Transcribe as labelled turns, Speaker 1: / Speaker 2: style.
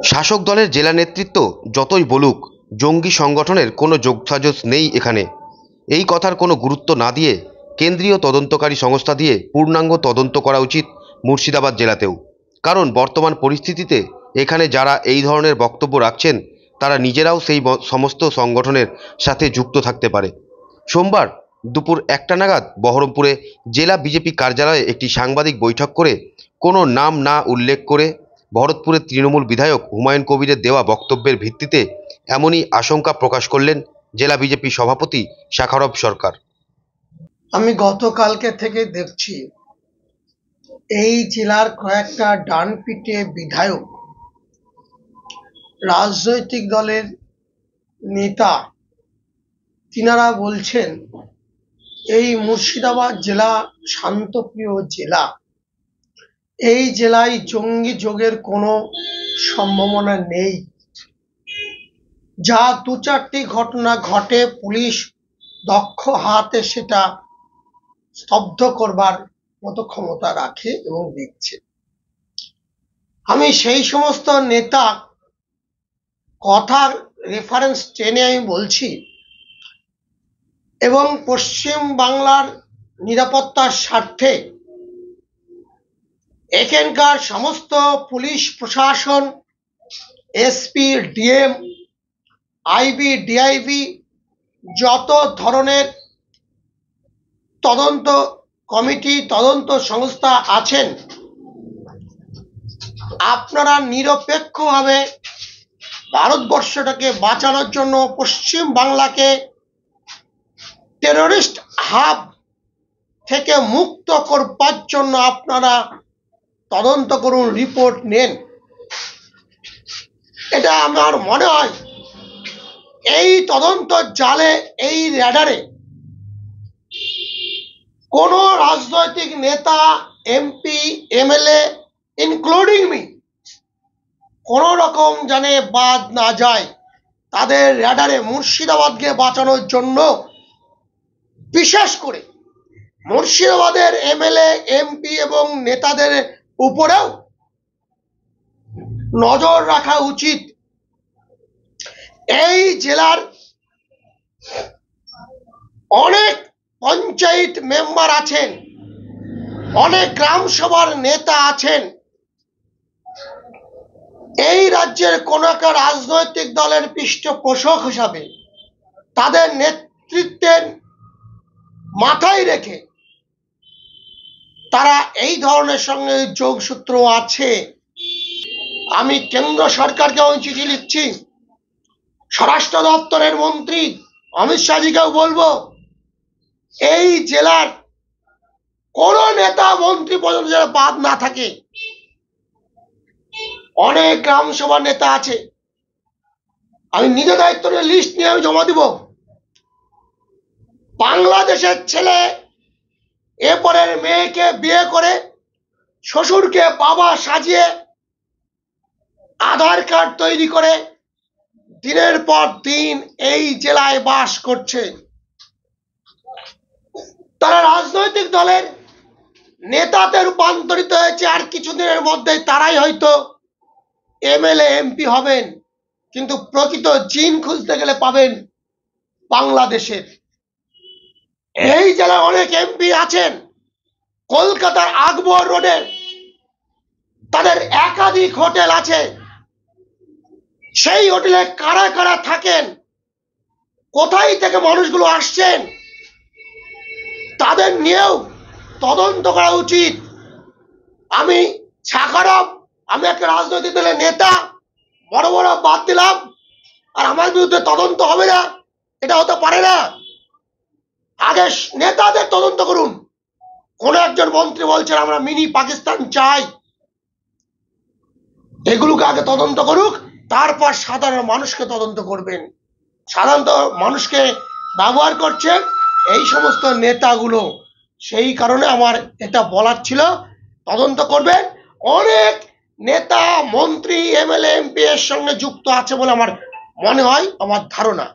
Speaker 1: শাসক দলের জেলা নেতৃত্ব যতই বলুক জঙ্গি সংগঠনের কোনো যোগসাজশ নেই এখানে, এই কথার কোনো গুরুত্ব না দিয়ে কেন্দ্রীয় তদন্তকারী সংস্থা দিয়ে পূর্ণাঙ্গ তদন্ত করা উচিত মুর্শিদাবাদ জেলাতেও। কারণ বর্তমান পরিস্থিতিতে এখানে যারা এই ধরনের বক্তব্য রাখছেন তারা নিজেরাও সেই সমস্ত সংগঠনের সাথে যুক্ত থাকতে পারে। সোমবার দুপুর 1টা নাগাদ বহরমপুরে জেলা বিজেপি কার্যালয়ে একটি সাংবাদিক বৈঠক করে কোনো নাম না উল্লেখ করে ভরতপুরের তৃণমূল বিধায়ক হুমায়ুন কবিরের দেওয়া বক্তব্যের ভিত্তিতে এমনই আশঙ্কা প্রকাশ করলেন জেলা বিজেপি সভাপতি শাখারব সরকার।
Speaker 2: আমি গতকালকে থেকে দেখছি এই জেলার কয়েকটা ডানপিটে বিধায়ক, রাজনৈতিক দলের নেতা, তিনারা বলছেন এই মুর্শিদাবাদ জেলা শান্তপ্রিয় জেলা, এই জেলায় জঙ্গি যোগের কোনো সম্ভাবনা নেই। যা 2-4টি ঘটনা ঘটে পুলিশ দক্ষ হাতে সেটা স্তব্ধ করবার মতো ক্ষমতা রাখে এবং দেখছে। আমি সেই সমস্ত নেতা কথার রেফারেন্স টেনে আমি বলছি এবং পশ্চিম বাংলার নিরাপত্তার স্বার্থে এখানকার সমস্ত পুলিশ প্রশাসন, এসপি, ডিএম, আইবি, ডিআইবি, যত ধরনের তদন্ত কমিটি, তদন্ত সংস্থা আছেন, আপনারা নিরপেক্ষভাবে ভারতবর্ষটাকে বাঁচানোর জন্য, পশ্চিম বাংলাকে টেররিস্ট হাব থেকে মুক্ত করবার জন্য আপনারা তদন্ত করুন, রিপোর্ট নেন। এটা আমার মনে হয় এই তদন্ত জালে, এই র্যাডারে কোন রাজনৈতিক নেতা, এমপি, এমএলএ ইনক্লুডিং মি কোন রকম জানে বাদ না যায়। তাদের র্যাডারে মুর্শিদাবাদকে বাঁচানোর জন্য, বিশেষ করে মুর্শিদাবাদের এমএলএ, এমপি এবং নেতাদের উপরেও নজর রাখা উচিত। এই জেলার অনেক পঞ্চায়েত মেম্বার আছেন, অনেক গ্রাম সভার নেতা আছেন। এই রাজ্যের কোন একটা রাজনৈতিক দলের পৃষ্ঠপোষক হিসাবে তাদের নেতৃত্বের মাথায় রেখে তারা এই ধরনের সঙ্গে যোগসূত্র আছে। আমি কেন্দ্র সরকারকেও চিঠি লিখছি, স্বরাষ্ট্র দপ্তরের মন্ত্রী অমিত শাহজিকেও বলবো, এই জেলার কোন নেতা, মন্ত্রী পর্যন্ত যেন বাদ না থাকে। অনেক গ্রাম সভার নেতা আছে, আমি নিজে দায়িত্ব নিয়ে লিস্ট নিয়ে আমি জমা দিব। বাংলাদেশের ছেলে এরপরের মেয়েকে বিয়ে করে শ্বশুরকে বাবা সাজিয়ে আধার কার্ড তৈরি করে দিনের পর দিন এই জেলায় বাস করছে। তারা রাজনৈতিক দলের নেতাতে রূপান্তরিত হয়েছে, আর কিছুদিনের মধ্যে তারাই হয়তো এমএলএ, এমপি হবেন। কিন্তু প্রকৃত জিন খুঁজতে গেলে পাবেন বাংলাদেশের। এই জেলায় অনেক এমপি আছেন, কলকাতার আকবর রোডের তাদের একাধিক হোটেল আছে। সেই হোটেলে কারা কারা থাকেন, কোথায় থেকে মানুষগুলো আসছেন, তাদের নিয়েও তদন্ত করা উচিত। আমি শাখারব, আমি একটা রাজনৈতিক দলের নেতা, বড় বড় বাদ দিলাম আর আমার বিরুদ্ধে তদন্ত হবে না, এটা হতে পারে না। আগে নেতাদের তদন্ত করুন। কোন একজন মন্ত্রী বলছেন আমরা মিনি পাকিস্তান চাই, এগুলোকে আগে তদন্ত করুক, তারপর সাধারণ মানুষকে তদন্ত করবেন। সাধারণত মানুষকে ব্যবহার করছে এই সমস্ত নেতাগুলো, সেই কারণে আমার এটা বলার ছিল। তদন্ত করবেন। অনেক নেতা, মন্ত্রী, এমএলএ, এমপি এর সঙ্গে যুক্ত আছে বলে আমার মনে হয়, আমার ধারণা।